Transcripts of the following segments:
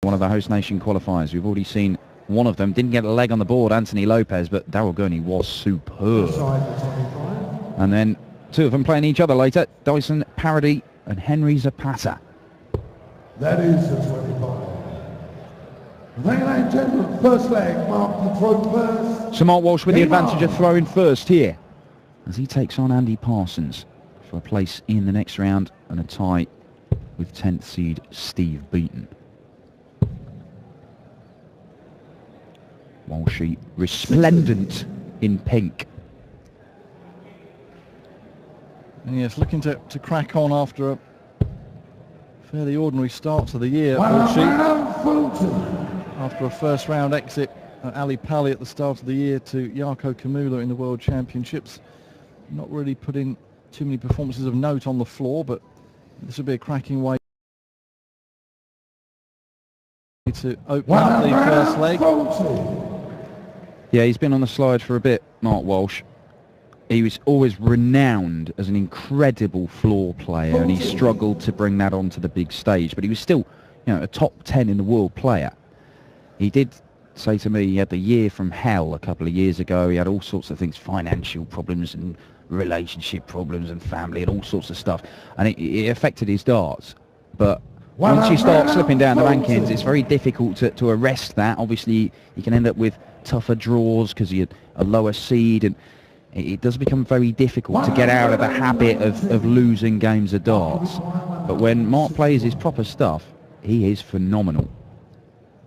one of the host nation qualifiers. We've already seen one of them. Didn't get a leg on the board, Anthony Lopez, but Darryl Gurney was superb. And then two of them playing each other later, Dyson Parody and Henry Zapata. That is the 25. Ladies and gentlemen, first leg, Mark the throw first. So Mark Walsh with the advantage of throwing first here, as he takes on Andy Parsons for a place in the next round and a tie with 10th seed Steve Beaton. Walshy resplendent in pink. And yes, looking to crack on after a fairly ordinary start to the year. Walshy, after a first round exit at Ali Pali at the start of the year to Jarkko Kamula in the World Championships. Not really put in too many performances of note on the floor, but this would be a cracking way to open up the first leg. Yeah, he's been on the slide for a bit, Mark Walsh. He was always renowned as an incredible floor player, and he struggled to bring that onto the big stage, but he was still, you know, a top 10 in the world player. He did say to me he had the year from hell a couple of years ago. He had all sorts of things, financial problems and relationship problems and family and all sorts of stuff, and it affected his darts. But once you start slipping down the rankings, it's very difficult to arrest that. Obviously, you can end up with tougher draws because you're a lower seed, and it does become very difficult to get out of the habit of losing games of darts. But when Mark plays his proper stuff, he is phenomenal.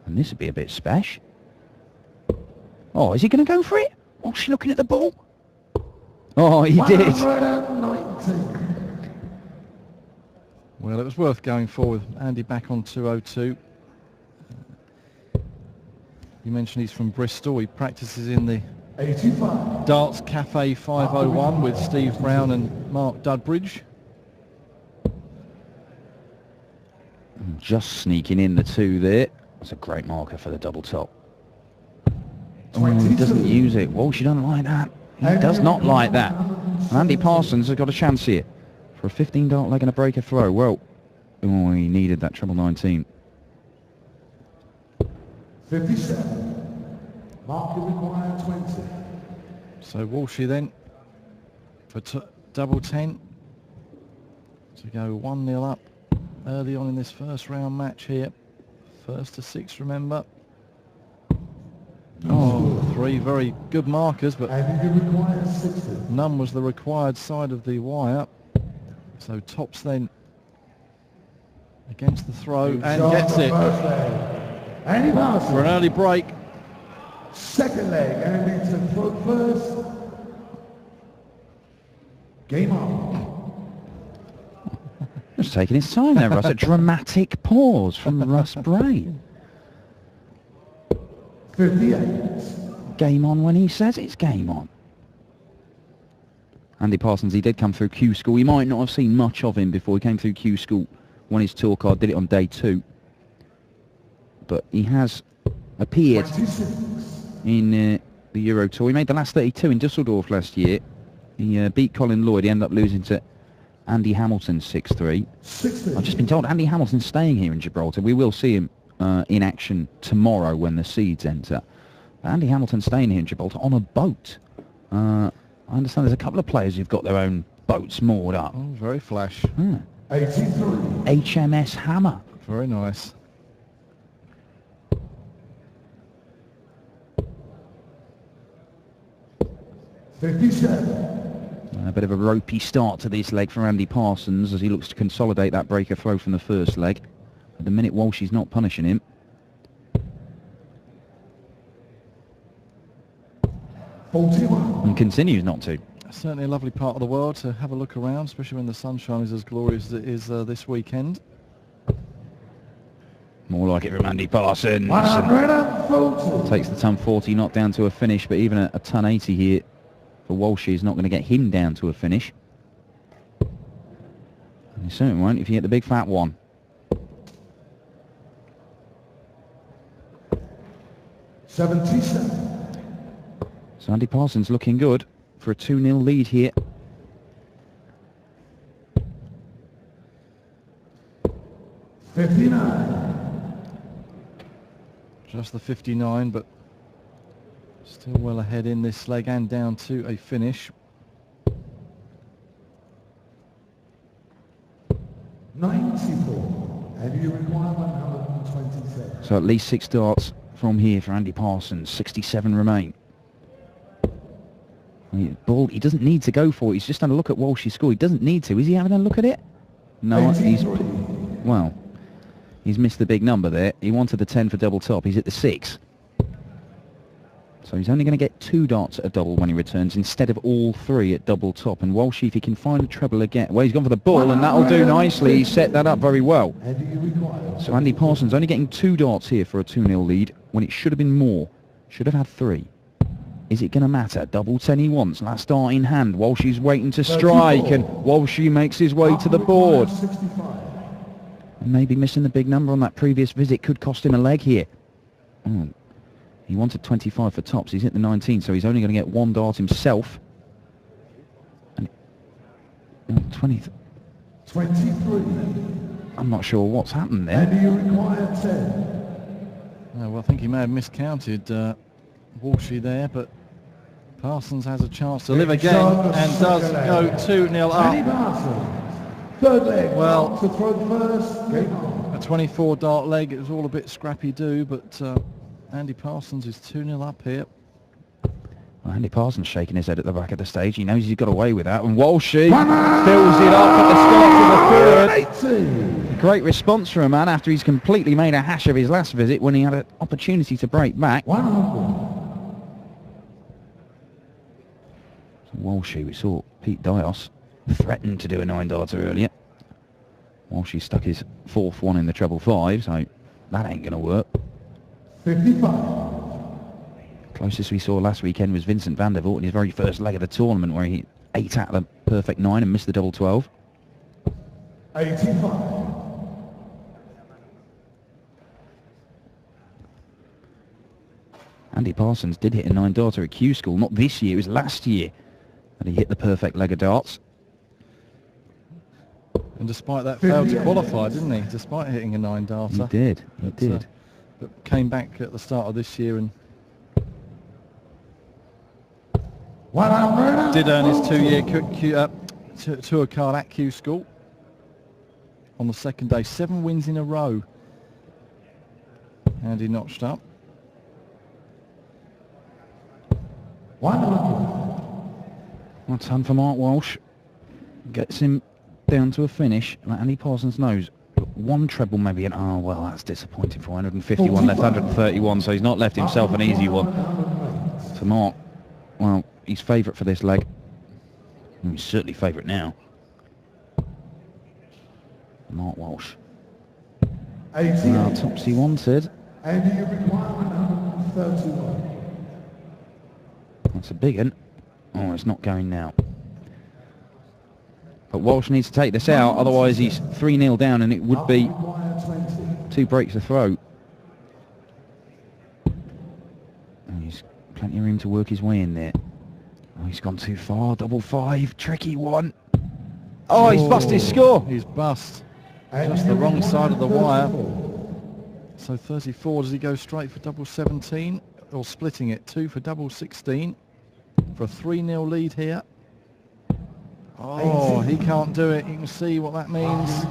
And this would be a bit special. Oh, is he going to go for it? Oh, she's looking at the ball. Oh, he did. Well, it was worth going for with Andy back on 202. You mentioned he's from Bristol. He practices in the 85. Darts Cafe 501 with Steve Brown and Mark Dudbridge. Just sneaking in the two there. That's a great marker for the double top. Oh, he doesn't use it. Walsh, you don't like that. He does not like that. And Andy Parsons has got a chance here for a 15 dart leg and a breaker throw. Well, oh, he needed that treble 19. 57. Mark required 20. So Walshy then for double 10 to go 1-0 up early on in this first round match here. First to 6, remember. Oh, 3 very good markers, but none was the required side of the wire. So tops then against the throw and gets it for an early break. Second leg, Andy to throw first. Game on. Just taking his time there, Russ. A dramatic pause from Russ Bray. 58. Game on when he says it's game on. Andy Parsons, he did come through Q School. You might not have seen much of him before he came through Q School, won his tour card, did it on day 2. But he has appeared 26. in the Euro Tour. He made the last 32 in Dusseldorf last year. He beat Colin Lloyd. He ended up losing to Andy Hamilton 6-3. I've just been told Andy Hamilton's staying here in Gibraltar. We will see him in action tomorrow when the seeds enter. Andy Hamilton's staying here in Gibraltar on a boat. I understand there's a couple of players who've got their own boats moored up. Oh, very flash. 83. HMS Hammer. Very nice. A bit of a ropey start to this leg for Andy Parsons as he looks to consolidate that breaker throw from the first leg. At the minute, Walsh is not punishing him. 41. And continues not to. Certainly a lovely part of the world to have a look around, especially when the sunshine is as glorious as it is this weekend. More like it from Andy Parsons. 140. Takes the ton 40 not down to a finish, but even a ton 80 here for Walsh is not going to get him down to a finish. And he certainly won't if you get the big fat one. 77. So Andy Parsons looking good for a 2-0 lead here. 59. Just the 59, but still well ahead in this leg and down to a finish. 94, and you require 127. So at least 6 darts from here for Andy Parsons. 67 remain. Ball, he doesn't need to go for it. He's just having a look at Walsh's score. He doesn't need to. Is he having a look at it? No, he's missed the big number there. He wanted the 10 for double top. He's at the 6. So he's only going to get 2 darts at a double when he returns instead of all 3 at double top. And Walsh, if he can find a treble again, well, he's gone for the ball, and that'll do nicely. He set that up very well. So Andy Parsons only getting 2 darts here for a 2-0 lead when it should have been more. Should have had 3. Is it going to matter? Double 10 he wants. Last dart in hand. Walsh is waiting to strike, and Walsh makes his way to the board. And maybe missing the big number on that previous visit could cost him a leg here. He wanted 25 for tops. He's hit the 19, so he's only going to get 1 dart himself. And 20. 23. I'm not sure what's happened there. And you require 10. Well, I think he may have miscounted Walshy there, but Parsons has a chance to live again and does go 2-0 Andy up. Parsons, third leg. Well, to throw first. Game on. A 24 dart leg. It was all a bit scrappy-do, but Andy Parsons is 2-0 up here. Well, Andy Parsons shaking his head at the back of the stage. He knows he's got away with that. And Walshy fills it up at the start of the third. Great response from a man after he's completely made a hash of his last visit when he had an opportunity to break back. 100. Walshy, we saw Pete Dios threatened to do a 9-darter earlier. Walshy stuck his 4th one in the treble 5, so that ain't going to work. 55. Closest we saw last weekend was Vincent van der Voort in his very first leg of the tournament, where he 8 out of the perfect 9 and missed the double 12. 85. Andy Parsons did hit a 9-darter at Q School, not this year, it was last year that he hit the perfect leg of darts. And despite that, failed to qualify, didn't he? Despite hitting a 9-darter. He did, he did. But came back at the start of this year and did earn his 2-year tour card at Q School on the second day. 7 wins in a row. And he notched up. 100. Well, ton for Mark Walsh. Gets him down to a finish. Like Andy Parsons knows. 1 treble maybe, and oh well, that's disappointing for 151 left, 131, so he's not left himself an easy one. So Mark, well, he's favourite for this leg. He's certainly favourite now. Mark Walsh. 80. Now tops he wanted. And you require 131. That's a big one. Oh, it's not going now. But Walsh needs to take this out, otherwise he's 3-0 down, and it would be 2 breaks to throw. And he's plenty of room to work his way in there. Oh, he's gone too far. Double 5, tricky one. Oh, he's bust his score. He's bust. Just the wrong side of the wire. So 34, does he go straight for double 17? Or splitting it, 2 for double 16 for a 3-0 lead here. Oh, he can't do it. You can see what that means.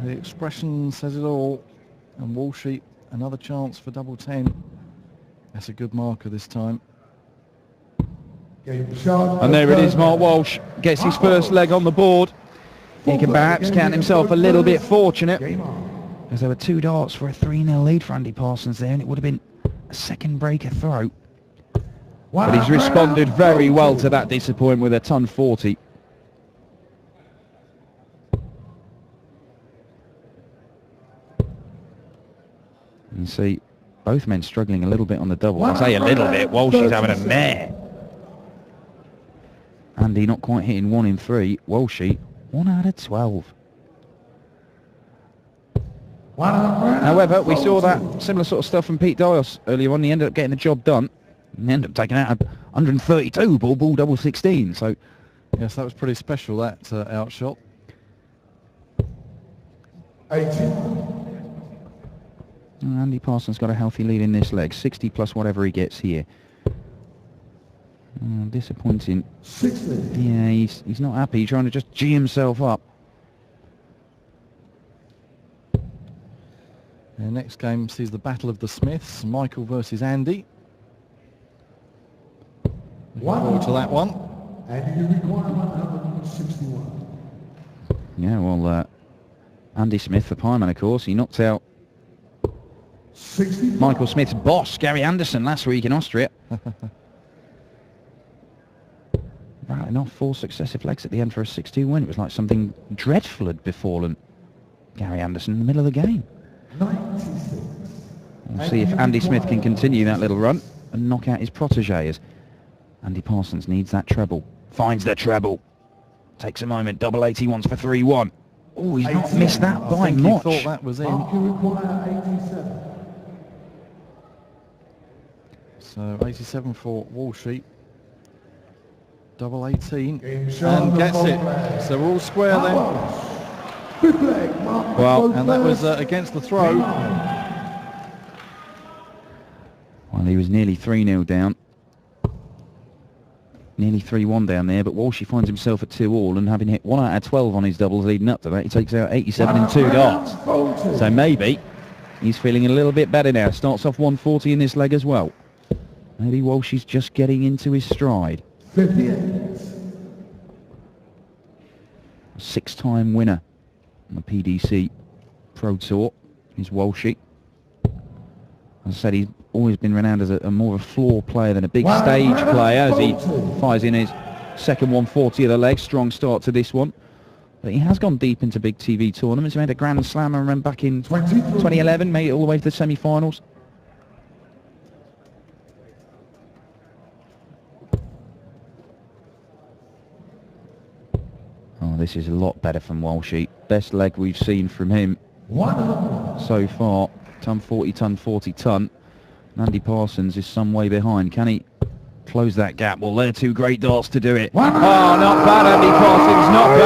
The expression says it all. And Walshy, another chance for double 10. That's a good marker this time. And there it is, Mark Walsh gets his first leg on the board. He can perhaps count himself a little bit fortunate, as there were 2 darts for a 3-0 lead for Andy Parsons there, and it would have been a second breaker throw. But he's responded very well to that disappointment with a ton 40. You see both men struggling a little bit on the double. I say a little bit, Walsh is having a mare. Andy not quite hitting 1 in 3. Walshy 1 out of 12. However, we saw that similar sort of stuff from Pete Dios earlier on. He ended up getting the job done. He ended up taking out 132 ball double 16. So, yes, that was pretty special, that outshot. 80. Andy Parsons got a healthy lead in this leg, 60 plus whatever he gets here. Disappointing. 60. Yeah, he's not happy, trying to just G himself up. The next game sees the battle of the Smiths, Michael versus Andy. Looking forward to that one. And you require 161. Yeah, well, Andy Smith, the pieman, of course, he knocked out 65. Michael Smith's boss, Gary Anderson, last week in Austria. Rattling off 4 successive legs at the end for a 6-2 win. It was like something dreadful had befallen Gary Anderson in the middle of the game. 96. We'll see if Andy Smith can continue that little run and knock out his protege, as Andy Parsons needs that treble. Finds the treble. Takes a moment. Double 80 wants for 3-1. Oh, he's not missed that by much. He thought that was in. You require 87. So 87 for Walshy. Double 18. And gets it. So we're all square then. Well, and that was against the throw. Well, he was nearly 3-0 down. Nearly 3-1 down there, but Walshy finds himself at 2-all, and having hit 1 out of 12 on his doubles leading up to that, he takes out 87 in 2 darts. So maybe he's feeling a little bit better now. Starts off 140 in this leg as well. Maybe Walshy's just getting into his stride. 58. 6-time winner on the PDC Pro Tour is Walshy. As I said, he's always been renowned as a more of a floor player than a big stage player, as he fires in his second 140 of the leg. Strong start to this one. But he has gone deep into big TV tournaments. He made a Grand Slam, I remember, back in 2011, made it all the way to the semi-finals. Oh, this is a lot better from Walshy. Best leg we've seen from him so far. Ton 40, ton 40, ton. Andy Parsons is some way behind. Can he close that gap? Well, they're 2 great darts to do it. Oh, not bad, Andy Parsons, not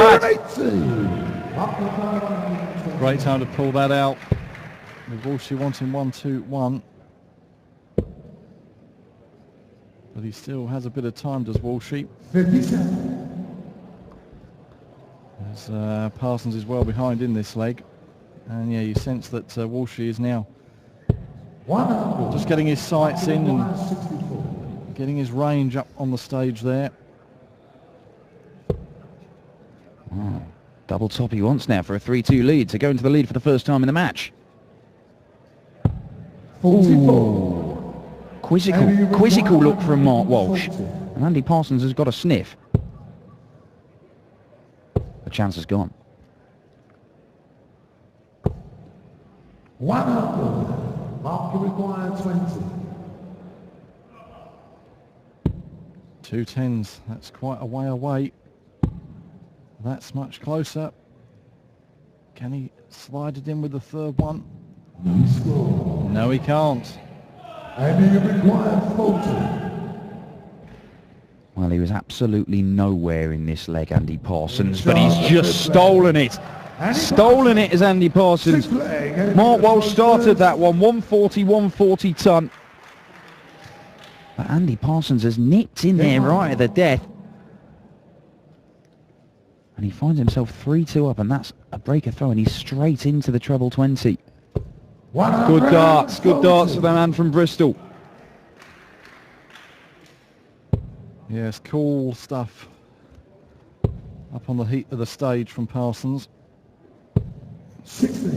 bad. Great time to pull that out. With Walshy wanting 1-2-1. But he still has a bit of time, does Walshy. 57. As Parsons is well behind in this leg. And yeah, you sense that Walshy is now just getting his sights in and getting his range up on the stage there. Oh, double top he wants now for a 3-2 lead to go into the lead for the first time in the match. Ooh. Quizzical look from Mark Walsh. And Andy Parsons has got a sniff. The chance is gone. 100. Mark, you require 20. 2 10s. That's quite a way away. That's much closer. Can he slide it in with the third one? No score. No, he can't. And you require 40. Well, he was absolutely nowhere in this leg, Andy Parsons, but he's just stolen it. Stolen it as Andy Parsons. Mark Walsh started that one, 140, 140 ton. But Andy Parsons has nipped in there right at the death. And he finds himself 3-2 up, and that's a breaker throw, and he's straight into the treble 20. Good darts for the man from Bristol. Yes, cool stuff up on the heat of the stage from Parsons. 60.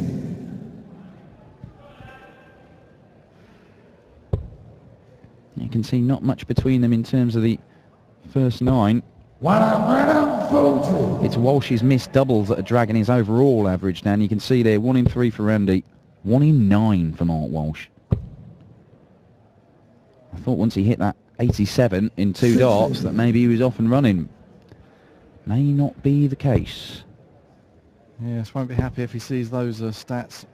You can see not much between them in terms of the first 9. 140. It's Walsh's missed doubles that are dragging his overall average down. You can see there, 1 in 3 for Andy, 1 in 9 for Mark Walsh. I thought once he hit that 87 in 2 darts that maybe he was off and running. May not be the case. Yes, won't be happy if he sees those stats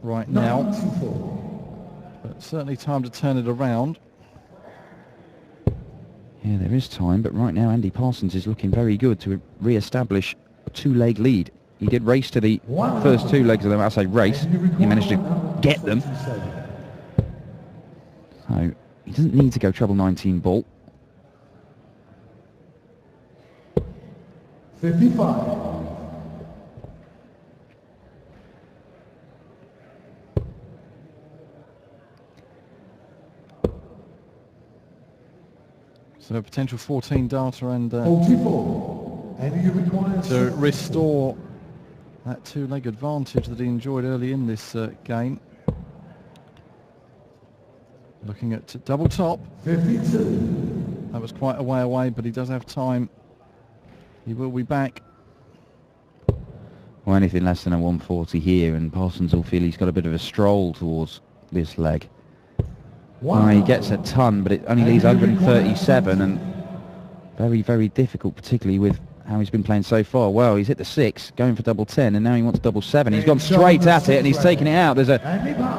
right now. 94. But certainly time to turn it around. Yeah, there is time, but right now Andy Parsons is looking very good to re-establish a 2-leg lead. He did race to the first 2 legs of them. I say race. He managed to get them. So he doesn't need to go treble 19 ball. 55. So potential 14 data and 44. And you require to restore that two-leg advantage that he enjoyed early in this game. Looking at double top. 52. That was quite a way away, but he does have time. He will be back. Well, anything less than a 140 here, and Parsons will feel he's got a bit of a stroll towards this leg. Well, he gets a ton, but it only leaves 137, and very, very difficult, particularly with how he's been playing so far. Well, he's hit the 6, going for double 10, and now he wants double 7. He's gone straight at it, and he's taken it out. There's a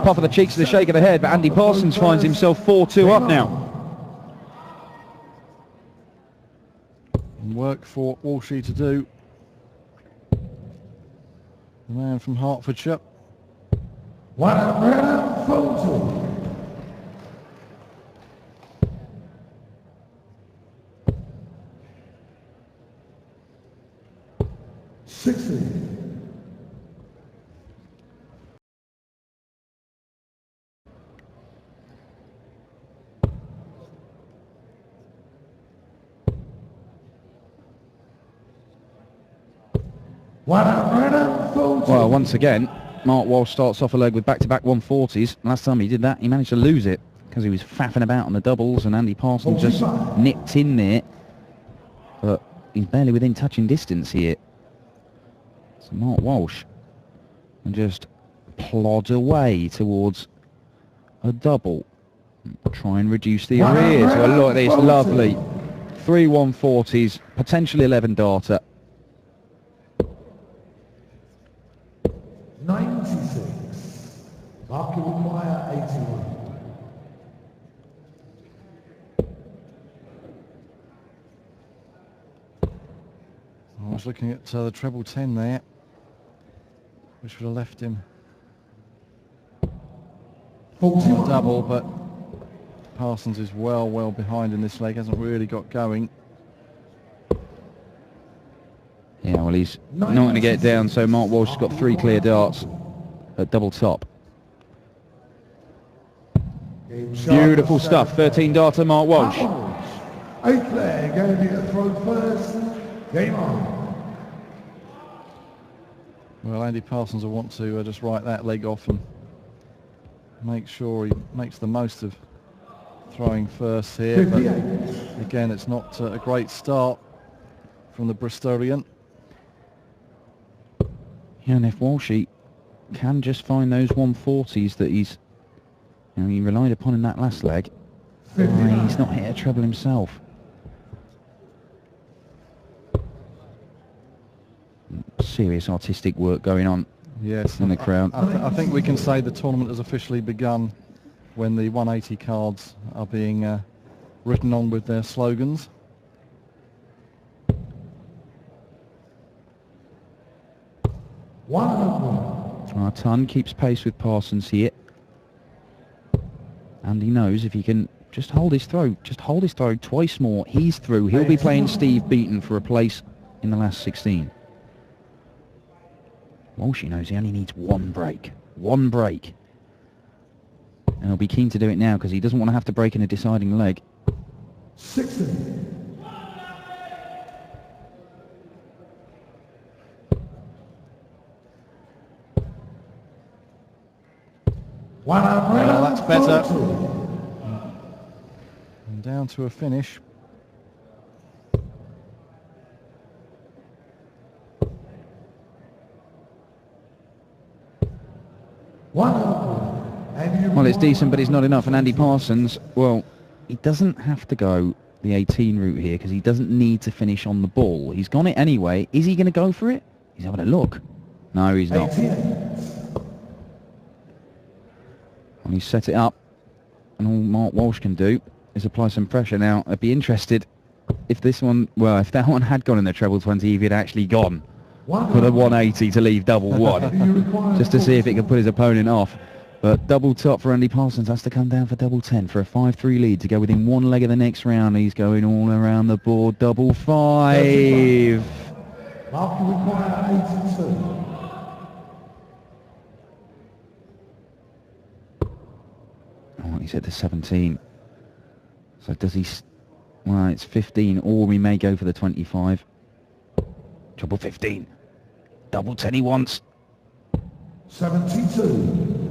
puff of the cheeks and a shake of the head, but Andy Parsons finds himself 4-2 up now. Work for Walshy to do. The man from Hertfordshire. 140. 60. Well, once again, Mark Walsh starts off a leg with back-to-back 140s. Last time he did that, he managed to lose it because he was faffing about on the doubles, and Andy Parsons just nipped in there. But he's barely within touching distance here. So Mark Walsh can just plod away towards a double. Try and reduce the arrears. Well, look at this, lovely. 3 140s, potentially 11 data. 96. Mark require 81. I was looking at the treble 10 there, which would have left him 41. double, but Parsons is well behind in this leg, hasn't really got going. Yeah, well, he's not going to get down, so Mark Walsh has got 3 clear darts at double top. Beautiful stuff. 13 data, Mark Walsh. 8th leg, going to be a throw first. Game on. Well, Andy Parsons will want to just write that leg off and make sure he makes the most of throwing first here. But again, it's not a great start from the Bristolian. Yeah, and if Walshy can just find those 140s that he relied upon in that last leg, he's not hit a treble himself. Serious artistic work going on. Yes, in the crowd. I think we can say the tournament has officially begun when the 180 cards are being written on with their slogans. Our ton keeps pace with Parsons here. And he knows if he can just hold his throw, twice more, he's through. He'll be playing Steve Beaton for a place in the last 16. Walshy knows he only needs one break. And he'll be keen to do it now because he doesn't want to have to break in a deciding leg. 60. Well, that's better. And down to a finish. Well, it's decent, but it's not enough. And Andy Parsons, well, he doesn't have to go the 18 route here because he doesn't need to finish on the ball. He's gone it anyway. Is he going to go for it? He's having a look. No, he's not. Well, he's set it up, and all Mark Walsh can do is apply some pressure. Now, I'd be interested if this one, well, if that one had gone in the treble 20, if it had actually gone for the 180 to leave double 1, just to see if it could put his opponent off. But double top for Andy Parsons has to come down for double 10 for a 5-3 lead to go within one leg of the next round. He's going all around the board. Double 5. Mark require 82. Oh, he's at the 17. So does he... Well, it's 15, or we may go for the 25. Trouble 15. Double 10 he wants. 72.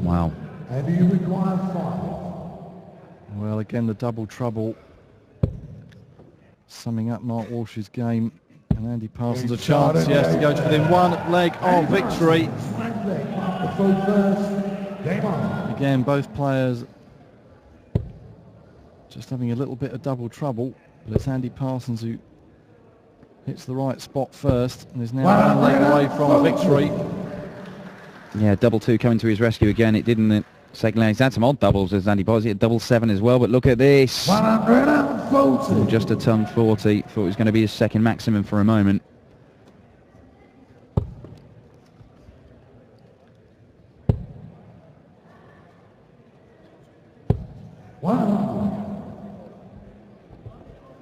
Wow. And you require 5. Well, again, the double trouble. Summing up Mark Walsh's game. And Andy Parsons a chance, yes, to go to within one leg of victory. Again, both players just having a little bit of double trouble. But it's Andy Parsons who hits the right spot first and is now one leg away from victory. Yeah, double 2 coming to his rescue again. It didn't the second leg. He's had some odd doubles as Andy Parsons. He had double 7 as well, but look at this. 140. Just a ton 40. Thought it was going to be his second maximum for a moment.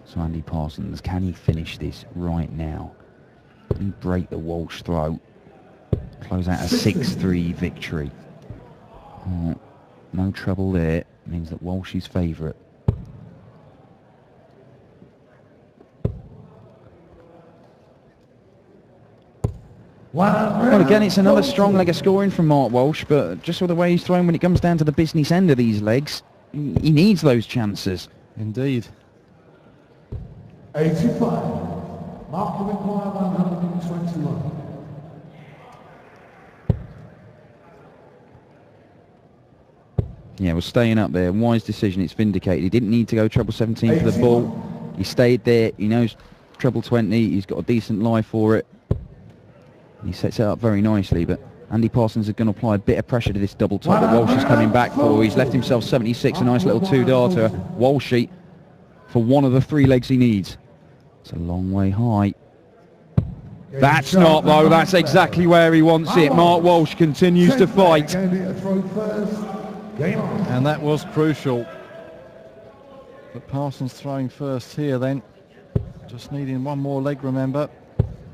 So Andy Parsons, can he finish this right now? Can he break the Walsh throat? Close out a 6-3 victory. Oh, no trouble there. Means that Walsh is favourite. Well, again, it's another strong leg of scoring from Mark Walsh, but just with the way he's thrown when it comes down to the business end of these legs, he needs those chances. Indeed. 85. Mark require 121. Yeah, well, staying up there, wise decision, it's vindicated. He didn't need to go treble 17 for the ball. He stayed there, he knows treble 20, he's got a decent lie for it. He sets it up very nicely, but Andy Parsons is going to apply a bit of pressure to this double top that Walsh is coming back for. He's left himself 76, a nice little 2-darter. Walshy for one of the 3 legs he needs. It's a long way high. That's not, though. That's exactly where he wants it. Mark Walsh continues to fight. And that was crucial. But Parsons throwing first here then. Just needing one more leg, remember,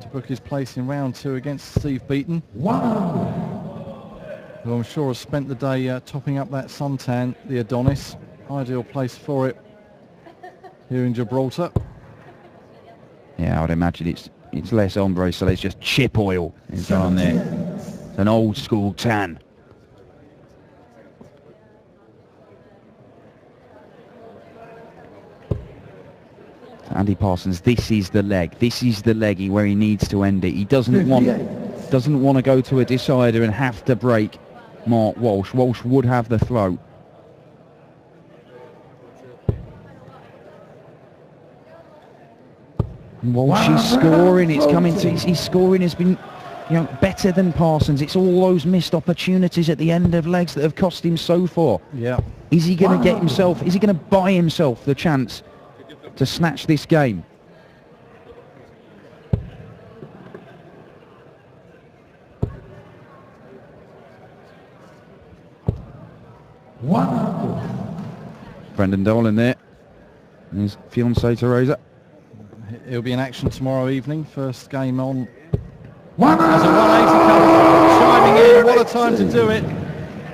to book his place in round 2 against Steve Beaton. Who I'm sure has spent the day topping up that suntan, the Adonis. Ideal place for it here in Gibraltar. Yeah, I would imagine it's less ombre, so it's just chip oil is on there. It's an old school tan. Andy Parsons, this is the leg. This is the leg where he needs to end it. He doesn't want to go to a decider and have to break Mark Walsh. Walsh would have the throw. Walsh is scoring. It's coming to his scoring has been, better than Parsons. It's all those missed opportunities at the end of legs that have cost him so far. Yeah. Is he going to get himself? Is he going to buy himself the chance to snatch this game? Brendan Dolan there. And his fiancée Teresa. He'll be in action tomorrow evening. First game on. As a 180 comes chiming in. What a time to do it.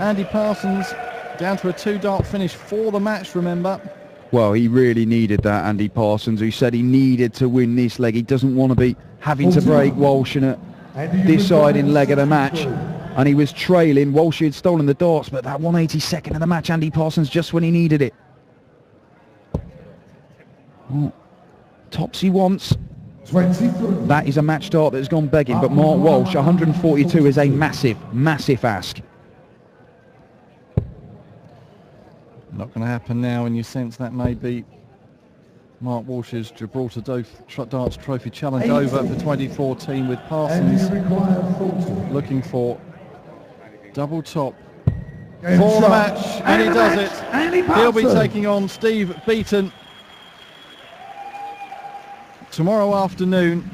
Andy Parsons down to a 2-dart finish for the match, remember. Well, he really needed that, Andy Parsons, who said he needed to win this leg. He doesn't want to be having to break Walsh in a deciding leg of the match. And he was trailing. Walsh had stolen the darts, but that 182nd of the match, Andy Parsons, just when he needed it. Oh, tops he wants. 23. That is a match dart that has gone begging, but Mark Walsh, 142 is a massive, massive ask. Not going to happen now, and you sense that may be Mark Walsh's Gibraltar Darts Trophy Challenge over for 2014 with Parsons looking for double top for the match, and he does it. He'll be taking on Steve Beaton tomorrow afternoon